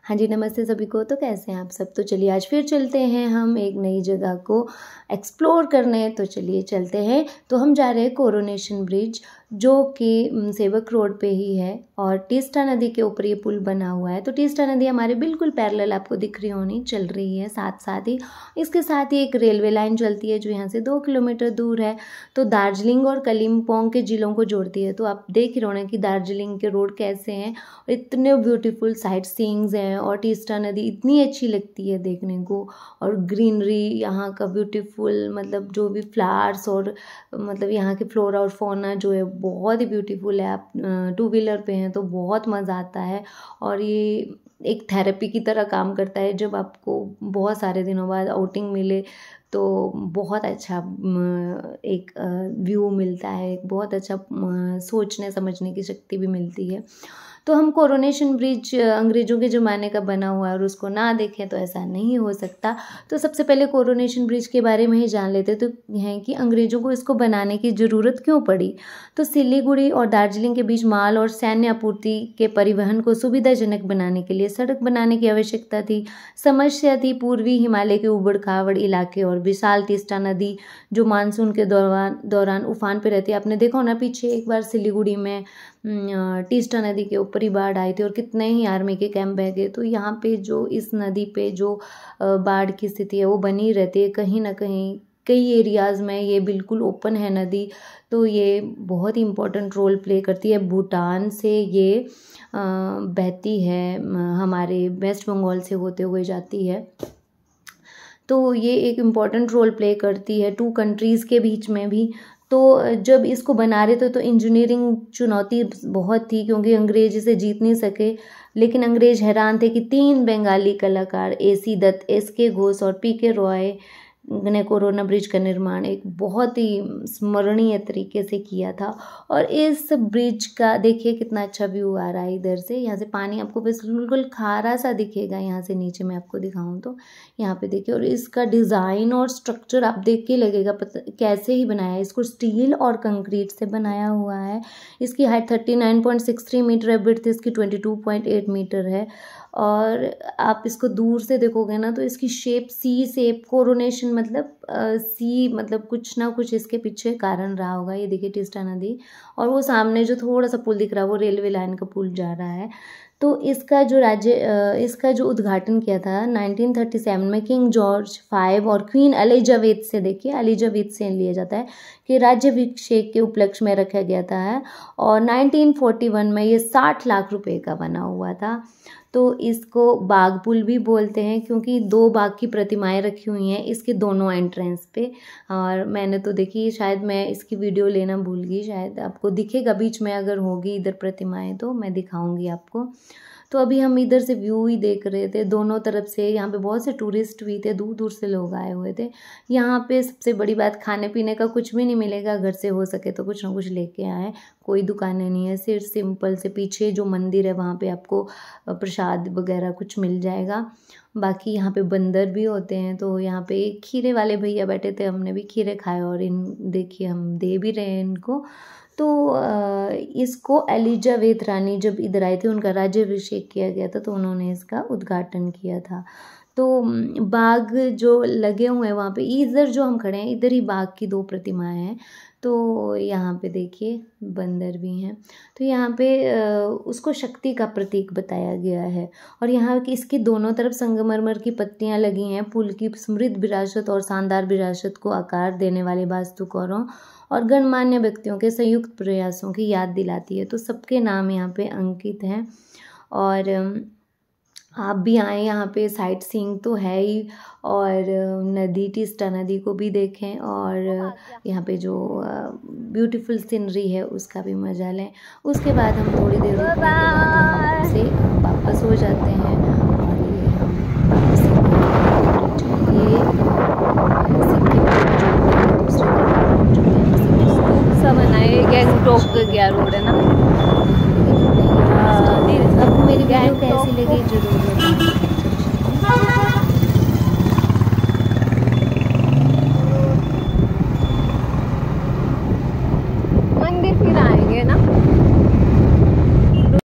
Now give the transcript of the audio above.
हाँ जी, नमस्ते सभी को। तो कैसे हैं आप सब? तो चलिए आज फिर चलते हैं हम एक नई जगह को एक्सप्लोर करने। तो चलिए चलते हैं। तो हम जा रहे हैं कोरोनेशन ब्रिज, जो कि सेवक रोड पे ही है और तीस्ता नदी के ऊपर ये पुल बना हुआ है। तो तीस्ता नदी हमारे बिल्कुल पैरेलल आपको दिख रही होनी, चल रही है साथ साथ ही। इसके साथ ही एक रेलवे लाइन चलती है जो यहाँ से 2 किलोमीटर दूर है। तो दार्जिलिंग और कलिम्पोंग के ज़िलों को जोड़ती है। तो आप देख रहे होना कि दार्जिलिंग के रोड कैसे हैं और इतने ब्यूटीफुल साइट सीइंग्स हैं और तीस्ता नदी इतनी अच्छी लगती है देखने को। और ग्रीनरी यहाँ का ब्यूटीफुल, मतलब जो भी फ्लावर्स और मतलब यहाँ के फ्लोरा और फौना जो है बहुत ही ब्यूटीफुल है। आप 2 व्हीलर पे हैं तो बहुत मज़ा आता है और ये एक थेरेपी की तरह काम करता है। जब आपको बहुत सारे दिनों बाद आउटिंग मिले तो बहुत अच्छा एक व्यू मिलता है, एक बहुत अच्छा सोचने समझने की शक्ति भी मिलती है। तो हम कोरोनेशन ब्रिज अंग्रेज़ों के ज़माने का बना हुआ है और उसको ना देखें तो ऐसा नहीं हो सकता। तो सबसे पहले कोरोनेशन ब्रिज के बारे में ही जान लेते तो हैं कि अंग्रेज़ों को इसको बनाने की ज़रूरत क्यों पड़ी। तो सिलीगुड़ी और दार्जिलिंग के बीच माल और सैन्य आपूर्ति के परिवहन को सुविधाजनक बनाने के लिए सड़क बनाने की आवश्यकता थी। समस्या थी पूर्वी हिमालय के उबड़ खाबड़ इलाके और विशाल तीस्ता नदी जो मानसून के दौरान उफान पे रहती है। आपने देखा होना पीछे एक बार सिलीगुड़ी में तीस्ता नदी के ऊपर ही बाढ़ आई थी और कितने ही आर्मी के कैंप बह गए। तो यहाँ पे जो इस नदी पे जो बाढ़ की स्थिति है वो बनी रहती है। कहीं ना कहीं कई एरियाज़ में ये बिल्कुल ओपन है नदी, तो ये बहुत ही इम्पोर्टेंट रोल प्ले करती है। भूटान से ये बहती है, हमारे वेस्ट बंगाल से होते हुए जाती है। तो ये एक इम्पॉर्टेंट रोल प्ले करती है 2 कंट्रीज़ के बीच में भी। तो जब इसको बना रहे थे तो इंजीनियरिंग चुनौती बहुत थी क्योंकि अंग्रेज इसे जीत नहीं सके। लेकिन अंग्रेज हैरान थे कि 3 बंगाली कलाकार AC दत्त, SK घोष और PK रॉय ने कोरोना ब्रिज का निर्माण एक बहुत ही स्मरणीय तरीके से किया था। और इस ब्रिज का देखिए कितना अच्छा व्यू आ रहा है इधर से। यहाँ से पानी आपको बिल्कुल खारा सा दिखेगा। यहाँ से नीचे मैं आपको दिखाऊं तो यहाँ पे देखिए, और इसका डिज़ाइन और स्ट्रक्चर आप देख के लगेगा पता कैसे ही बनाया है। इसको स्टील और कंक्रीट से बनाया हुआ है। इसकी हाइट 39.63 मीटर है, विड्थ इसकी 22.8 मीटर है। और आप इसको दूर से देखोगे ना तो इसकी शेप सी शेप, कोरोनेशन मतलब सी, मतलब कुछ ना कुछ इसके पीछे कारण रहा होगा। ये देखिए तीस्ता नदी और वो सामने जो थोड़ा सा पुल दिख रहा है वो रेलवे लाइन का पुल जा रहा है। तो इसका जो उद्घाटन किया था 1937 में किंग जॉर्ज 5 और क्वीन एलिजाबेथ से, देखिए एलिजाबेथ से लिया जाता है कि राज्याभिषेक के उपलक्ष्य में रखा गया था। और 1941 में ये 60 लाख रुपए का बना हुआ था। तो इसको बाघ पुल भी बोलते हैं क्योंकि 2 बाघ की प्रतिमाएं रखी हुई हैं इसके दोनों एंट्रेंस पे। और मैंने तो देखी, शायद मैं इसकी वीडियो लेना भूल गई, शायद आपको दिखेगा बीच में अगर होगी इधर प्रतिमाएं तो मैं दिखाऊंगी आपको। तो अभी हम इधर से व्यू ही देख रहे थे दोनों तरफ से। यहाँ पे बहुत से टूरिस्ट भी थे, दूर दूर से लोग आए हुए थे। यहाँ पे सबसे बड़ी बात, खाने पीने का कुछ भी नहीं मिलेगा, घर से हो सके तो कुछ ना कुछ लेके आए। कोई दुकानें नहीं है, सिर्फ सिंपल से पीछे जो मंदिर है वहाँ पे आपको प्रसाद वगैरह कुछ मिल जाएगा। बाकी यहाँ पे बंदर भी होते हैं। तो यहाँ पे एक खीरे वाले भैया बैठे थे, हमने भी खीरे खाए और इन देखिए हम दे भी रहे हैं इनको। तो इसको एलिजाबेथ रानी जब इधर आई थी उनका राज्याभिषेक किया गया था तो उन्होंने इसका उद्घाटन किया था। तो बाघ जो लगे हुए हैं वहाँ पे, इधर जो हम खड़े हैं इधर ही बाघ की 2 प्रतिमाएं हैं। तो यहाँ पे देखिए बंदर भी हैं। तो यहाँ पे उसको शक्ति का प्रतीक बताया गया है। और यहाँ की इसकी दोनों तरफ संगमरमर की पत्तियाँ लगी हैं। पुल की समृद्ध विरासत और शानदार विरासत को आकार देने वाले वास्तुकारों और गणमान्य व्यक्तियों के संयुक्त प्रयासों की याद दिलाती है। तो सबके नाम यहाँ पे अंकित हैं। और आप भी आएँ, यहाँ पे साइट सीइंग तो है ही और नदी तीस्ता नदी को भी देखें और यहाँ पे जो ब्यूटीफुल सीनरी है उसका भी मज़ा लें। उसके बाद हम थोड़ी देर रुकने के बाद